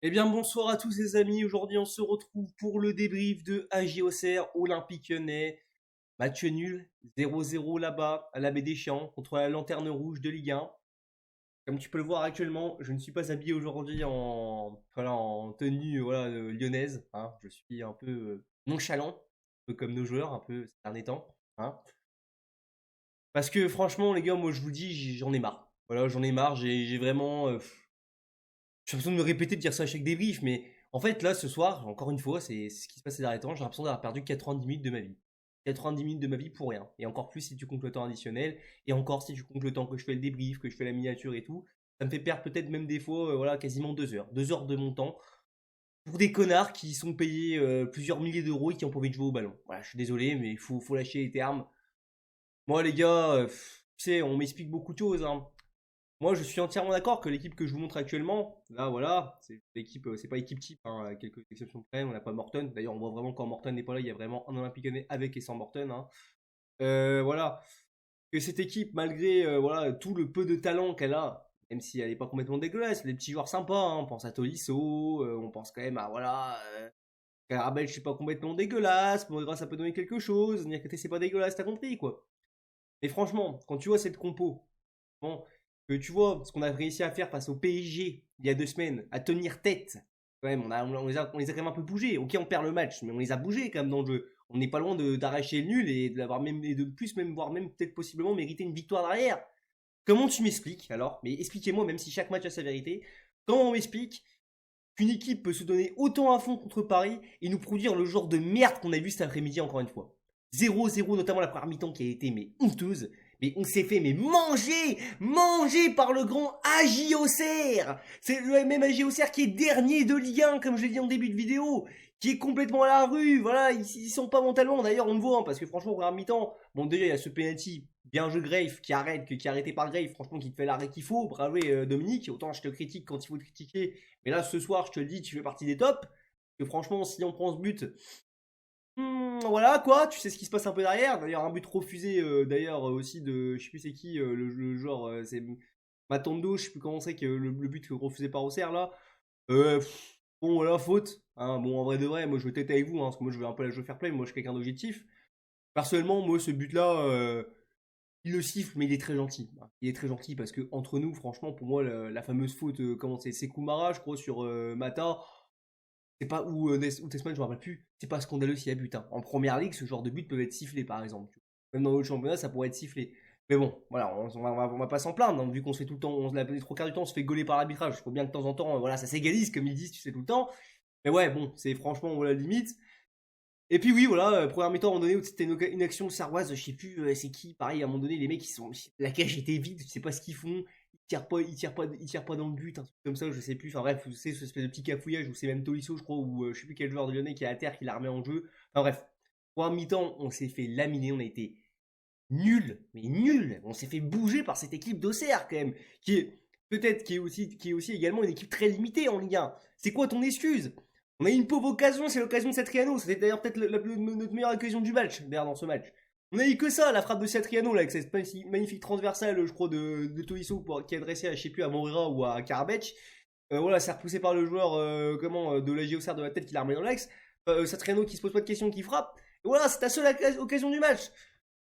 Eh bien, bonsoir à tous les amis. Aujourd'hui, on se retrouve pour le débrief de AJ Auxerre, Olympique Lyonnais. Match nul, 0-0 là-bas, à la Baie des Champs, contre la Lanterne Rouge de Ligue 1. Comme tu peux le voir actuellement, je ne suis pas habillé aujourd'hui en tenue lyonnaise, hein. Je suis un peu nonchalant, un peu comme nos joueurs, un peu ces derniers temps, hein. Parce que franchement, les gars, moi je vous dis, j'en ai marre. Voilà, j'en ai marre, j'ai vraiment. J'ai l'impression de me répéter, de dire ça à chaque débrief, mais en fait, là, ce soir, encore une fois, c'est ce qui se passe ces derniers temps, j'ai l'impression d'avoir perdu 90 minutes de ma vie. 90 minutes de ma vie pour rien. Et encore plus si tu comptes le temps additionnel, et encore si tu comptes le temps que je fais le débrief, que je fais la miniature et tout, ça me fait perdre peut-être même des fois, voilà, quasiment 2 heures. 2 heures de mon temps pour des connards qui sont payés plusieurs milliers d'euros et qui ont pas envie de jouer au ballon. Voilà, je suis désolé, mais faut lâcher les termes. Moi, les gars, tu sais, on m'explique beaucoup de choses, hein. Moi, je suis entièrement d'accord que l'équipe que je vous montre actuellement, là, voilà, c'est l'équipe, c'est pas équipe type, hein, à quelques exceptions près. On n'a pas Morton. D'ailleurs, on voit vraiment quand Morton n'est pas là, il y a vraiment un Olympique Lyonnais avec et sans Morton, hein. Voilà, que cette équipe, malgré voilà tout le peu de talent qu'elle a, même si elle n'est pas complètement dégueulasse, les petits joueurs sympas, hein, on pense à Tolisso, on pense quand même à voilà. Carabel, je suis pas complètement dégueulasse, Modra ça peut donner quelque chose, Niakate c'est pas dégueulasse, t'as compris quoi. Mais franchement, quand tu vois cette compo, bon, que tu vois ce qu'on a réussi à faire face au PSG il y a 2 semaines, à tenir tête. Quand même, on les a quand même un peu bougés. Ok, on perd le match, mais on les a bougés quand même dans le jeu. On n'est pas loin d'arracher le nul et de l'avoir même et de plus même voire même peut-être possiblement mériter une victoire derrière. Comment tu m'expliques alors? Mais expliquez-moi, même si chaque match a sa vérité. Comment on m'explique qu'une équipe peut se donner autant à fond contre Paris et nous produire le genre de merde qu'on a vu cet après-midi encore une fois? 0-0, notamment la première mi-temps qui a été mais honteuse. Mais on s'est fait mais manger par le grand AJ Auxerre. C'est le même AJ Auxerre qui est dernier de Ligue 1, comme je l'ai dit en début de vidéo, qui est complètement à la rue. Voilà, ils sont pas mentalement. D'ailleurs, on le voit, hein, parce que franchement, première mi-temps, bon déjà il y a ce penalty, bien joué Grave qui qui est arrêté par Grave, franchement qui te fait l'arrêt qu'il faut. Bravo Dominique. Autant je te critique quand il faut te critiquer, mais là ce soir, je te le dis, tu fais partie des tops. Que franchement, si on prend ce but, voilà quoi, tu sais ce qui se passe un peu derrière. D'ailleurs, un but refusé, d'ailleurs aussi de, je sais plus c'est qui, le joueur, c'est Matondo, je sais plus comment c'est que le but refusé par Auxerre là. Bon voilà, faute, hein. Bon, en vrai de vrai, moi je vais tête avec vous, hein, parce que moi je vais un peu la jouer fair play, moi je suis quelqu'un d'objectif. Personnellement, moi ce but là, il le siffle, mais il est très gentil. Il est très gentil parce que entre nous, franchement, pour moi, la fameuse faute, comment c'est Koumara, je crois, sur Mata. C'est pas ou Tesman, je me rappelle plus. C'est pas scandaleux s'il y a but, hein. En première ligue, ce genre de but peut être sifflé, par exemple. Même dans d'autres championnats, ça pourrait être sifflé. Mais bon, voilà, on va pas s'en plaindre, hein, vu qu'on se fait tout le temps, les 3 quarts du temps, on se fait gauler par l'arbitrage. Il faut bien que de temps en temps, voilà, ça s'égalise, comme ils disent, tu sais, tout le temps. Mais ouais, bon, c'est franchement, voilà, limite. Et puis oui, voilà, première mi-temps, à un moment donné, où c'était une action sarroise, je sais plus c'est qui, pareil, à un moment donné, les mecs, la cage était vide, je sais pas ce qu'ils font, ils tirent pas dans le but, un truc comme ça, je sais plus, enfin bref, c'est ce espèce de petit cafouillage, où c'est même Tolisso, je crois, ou je sais plus quel joueur de Lyonnais qui est à terre, qui l'a remis en jeu, enfin bref, première mi-temps, on s'est fait laminer, on a été nul, mais nul, on s'est fait bouger par cette équipe d'Auxerre, quand même, qui est, peut-être, qui est aussi également une équipe très limitée en Ligue 1. C'est quoi ton excuse? On a eu une pauvre occasion, c'est l'occasion de Satriano. C'était d'ailleurs peut-être notre meilleure occasion du match, d'ailleurs, dans ce match. On a eu que ça, la frappe de Satriano, là, avec cette magnifique transversale, je crois, de Tolisso, qui est adressée à, je sais plus, à Moreira ou à Karabec. Voilà, c'est repoussé par le joueur de la JOCR de la tête qui l'a remis dans l'axe. Satriano qui se pose pas de questions, qui frappe. Et voilà, c'est ta seule occasion du match.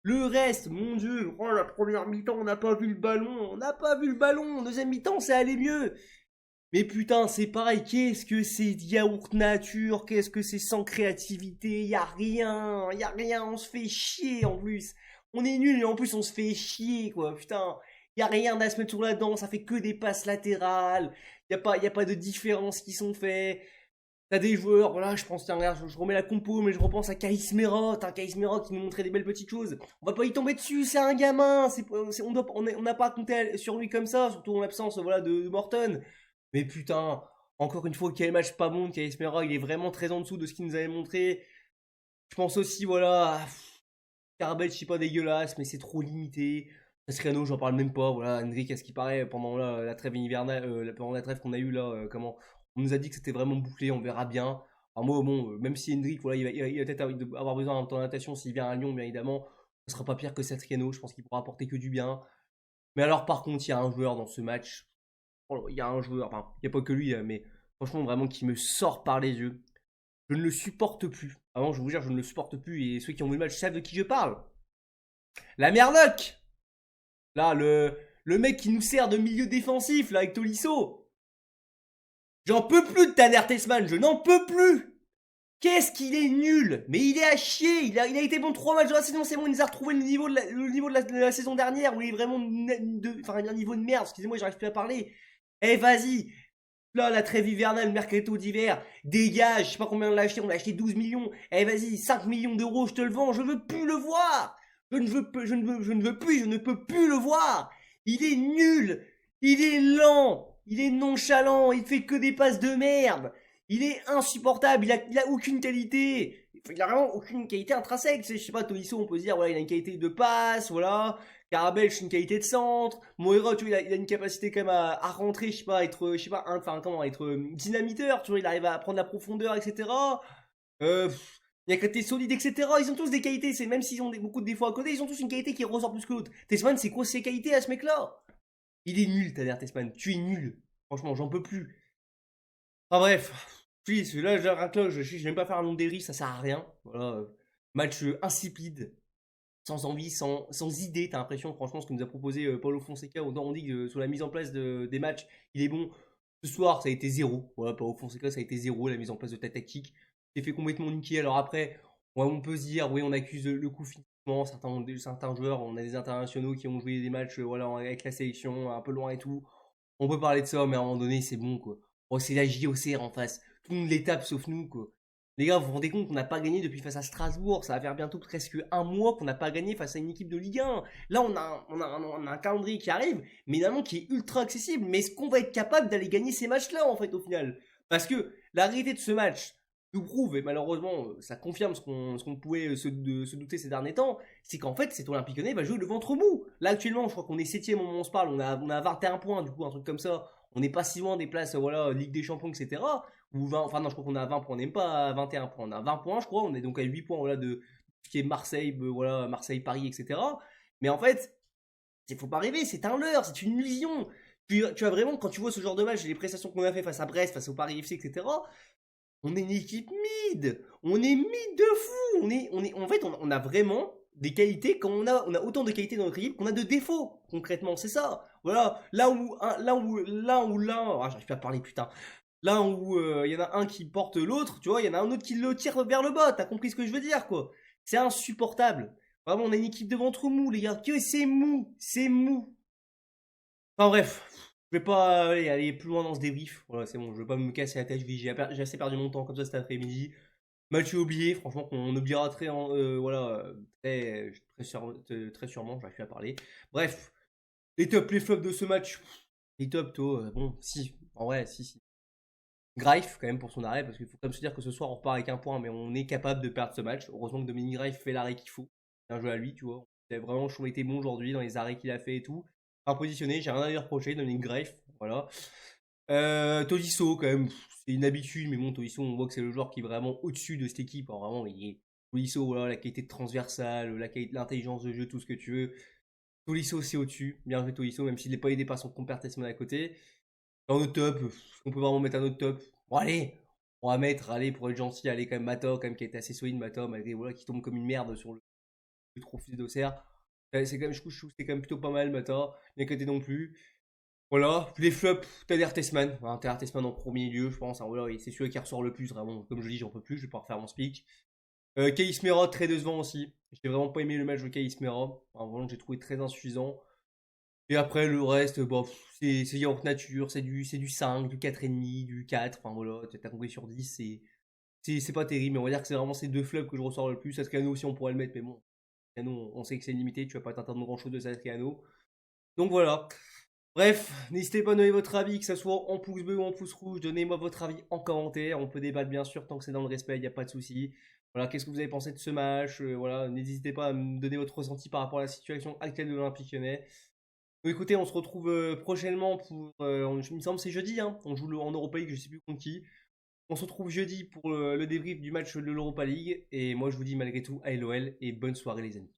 Le reste, mon dieu, oh, la première mi-temps, on n'a pas vu le ballon. On n'a pas vu le ballon. Deuxième mi-temps, ça allait mieux. Mais putain, c'est pareil, qu'est-ce que c'est yaourt nature, qu'est-ce que c'est sans créativité, y a rien, on se fait chier en plus. On est nul et en plus on se fait chier quoi, putain. Y a rien à se mettre sur la dent, ça fait que des passes latérales, y a pas de différence qui sont faits. T'as des joueurs, voilà, je pense, tiens, regarde, je remets la compo, mais je repense à Kaïsmera, Kaïsmera qui nous montrait des belles petites choses. On va pas y tomber dessus, c'est un gamin, on n'a pas à compter sur lui comme ça, surtout en l'absence, voilà, de Morton. Mais putain, encore une fois, quel match pas bon de Kaïsmera, il est vraiment très en dessous de ce qu'il nous avait montré. Je pense aussi, voilà, Carbet, je sais pas dégueulasse, mais c'est trop limité. Cascriano, j'en parle même pas. Voilà, Enrique, à ce qui paraît, pendant la trêve hivernale, pendant la trêve qu'on a eue là, comment on nous a dit que c'était vraiment bouclé, on verra bien. Alors moi, bon, même si Hendrik, voilà, il va peut-être avoir besoin d'un temps d'adaptation s'il vient à Lyon, bien évidemment, ce sera pas pire que Satriano. Je pense qu'il pourra apporter que du bien. Mais alors, par contre, il y a un joueur dans ce match. Oh, il y a un joueur, enfin, il n'y a pas que lui, mais Franchement, vraiment, qui me sort par les yeux. Je ne le supporte plus. Avant, je vous jure, je ne le supporte plus. Et ceux qui ont vu le match savent de qui je parle. La Merloc. Là, le mec qui nous sert de milieu défensif, là, avec Tolisso. J'en peux plus de Tanner Tessman, je n'en peux plus. Qu'est-ce qu'il est nul. Mais il est à chier. Il a été bon 3 matchs de la saison, c'est bon, il nous a retrouvé le niveau de la saison dernière, où il est vraiment un niveau de merde. Excusez-moi, j'arrive plus à parler. Eh, vas-y. Là, la trêve hivernale, le mercato d'hiver, dégage, je sais pas combien on l'a acheté, on l'a acheté 12 millions. Eh, vas-y, 5 millions d'euros, je te le vends, je veux plus le voir. Je ne peux plus le voir. Il est nul. Il est lent. Il est nonchalant. Il fait que des passes de merde. Il est insupportable. Il a aucune qualité. Il a vraiment aucune qualité intrinsèque. Je sais pas, Tolisso, on peut se dire, voilà, il a une qualité de passe, voilà. Carabel, c'est une qualité de centre. Moira, tu vois, il a une capacité quand même à rentrer, je sais pas, à être, je sais pas, être dynamiteur, tu vois, il arrive à prendre la profondeur, etc. Il y a côté solide, etc. Ils ont tous des qualités, c'est même s'ils ont beaucoup de défauts à côté, ils ont tous une qualité qui ressort plus que l'autre. Tessman, c'est quoi ses qualités à ce mec-là? Il est nul, Taner Tessman, tu es nul. Franchement, j'en peux plus. Enfin bref, please, là, j'ai un cloche, je n'aime pas faire un long dérive, ça sert à rien. Voilà, match insipide, sans envie, sans idée. T'as l'impression, franchement, ce que nous a proposé Paulo Fonseca, on dit que sur la mise en place des matchs, il est bon. Ce soir, ça a été zéro. Voilà, Paulo Fonseca, ça a été zéro, la mise en place de ta tactique. C'est fait complètement niquer. Alors après, ouais, on peut se dire, oui, on accuse le coup finalement. Certains joueurs, on a des internationaux qui ont joué des matchs voilà, avec la sélection, un peu loin et tout. On peut parler de ça, mais à un moment donné, c'est bon, quoi. Oh, c'est la JOCR en face. Tout le monde les tape sauf nous, quoi. Les gars, vous vous rendez compte qu'on n'a pas gagné depuis face à Strasbourg. Ça va faire bientôt presque un mois qu'on n'a pas gagné face à une équipe de Ligue 1. Là, on a un calendrier qui arrive, mais évidemment qui est ultra accessible. Mais est-ce qu'on va être capable d'aller gagner ces matchs-là, en fait, au final? Parce que la réalité de ce match nous prouve, et malheureusement, ça confirme ce qu'on pouvait se douter ces derniers temps, c'est qu'en fait, cet Olympique Lyonnais va jouer le ventre mou. Là, actuellement, je crois qu'on est 7ème au moment où on se parle. On a 21 points, du coup, un truc comme ça. On n'est pas si loin des places, voilà, Ligue des Champions, etc. Ou 20, enfin non, je crois qu'on a 20 points, on n'est pas à 21 points, on a 20 points, je crois, on est donc à 8 points, voilà, de ce qui est Marseille, voilà, Marseille, Paris, etc. Mais en fait, il faut pas rêver, c'est un leurre, c'est une illusion. Tu as vraiment, quand tu vois ce genre de match, les prestations qu'on a fait face à Brest, face au Paris FC, etc., on est une équipe mid. On est mid de fou. En fait, on a vraiment des qualités. Quand on a autant de qualités dans notre équipe qu'on a de défauts. Concrètement, c'est ça. Voilà. Là, j'arrive pas à parler, putain. Là où il y en a un qui porte l'autre, tu vois, il y en a un autre qui le tire vers le bas. T'as compris ce que je veux dire, quoi. C'est insupportable. Vraiment, on a une équipe de ventre mou, les gars. Que c'est mou. C'est mou. Enfin bref, je vais pas aller plus loin dans ce débrief. Voilà, c'est bon, je vais pas me casser la tête. J'ai assez perdu mon temps comme ça cet après-midi. Match oublié, franchement, qu'on oubliera voilà, très sûrement, j'arrive plus à parler. Bref, les tops, les flops de ce match. Les tops, toi, bon, si, en vrai, si. Greif, quand même, pour son arrêt, parce qu'il faut quand même se dire que ce soir, on repart avec un point, mais on est capable de perdre ce match. Heureusement que Dominique Greif fait l'arrêt qu'il faut. C'est un jeu à lui, tu vois. Il a vraiment été bon aujourd'hui dans les arrêts qu'il a fait et tout. Bien positionné, j'ai rien à lui reprocher, Dominique Greif, voilà. Tolisso, quand même, c'est une habitude, mais bon, Tolisso, on voit que c'est le joueur qui est vraiment au-dessus de cette équipe. Alors, vraiment, il est Tolisso, voilà, la qualité de transversale, l'intelligence de jeu, tout ce que tu veux. Tolisso, c'est au-dessus. Bien joué, Tolisso, même s'il n'est pas aidé par son compère Tessman à côté. Dans notre top, on peut vraiment mettre un autre top. Bon, allez, on va mettre, allez, pour être gentil, allez, quand même, Mata, quand même, qui a été assez solide, Mata, malgré, voilà, qui tombe comme une merde sur le trophée d'Auxerre. C'est quand même, je trouve que c'est quand même plutôt pas mal, Mata. Bien côté non plus. Voilà, les flops, Tader Tessman. Hein, Tader Tessman en premier lieu, je pense. Hein, voilà, c'est celui qui ressort le plus, vraiment. Comme je dis, j'en peux plus, je vais pas refaire mon speak. Kais Mera, très décevant aussi. J'ai vraiment pas aimé le match de Kais Mera. Enfin, vraiment, j'ai trouvé très insuffisant. Et après, le reste, bon, c'est yaourt nature, c'est du 5, du 4,5, du 4. Enfin voilà, t'as compris sur 10, c'est pas terrible. Mais on va dire que c'est vraiment ces deux flops que je ressors le plus. Satriano aussi, on pourrait le mettre, mais bon, Satriano, on sait que c'est limité, tu vas pas t'attendre grand chose de Satriano. Donc voilà. Bref, n'hésitez pas à donner votre avis, que ce soit en pouce bleu ou en pouce rouge. Donnez-moi votre avis en commentaire. On peut débattre bien sûr tant que c'est dans le respect, il n'y a pas de souci. Voilà, qu'est-ce que vous avez pensé de ce match? Voilà, n'hésitez pas à me donner votre ressenti par rapport à la situation actuelle de l'Olympique Lyonnais. Écoutez, on se retrouve prochainement pour. Il me semble que c'est jeudi, hein. On joue en Europa League, je sais plus contre qui. On se retrouve jeudi pour le débrief du match de l'Europa League. Et moi, je vous dis malgré tout, à LOL et bonne soirée, les amis.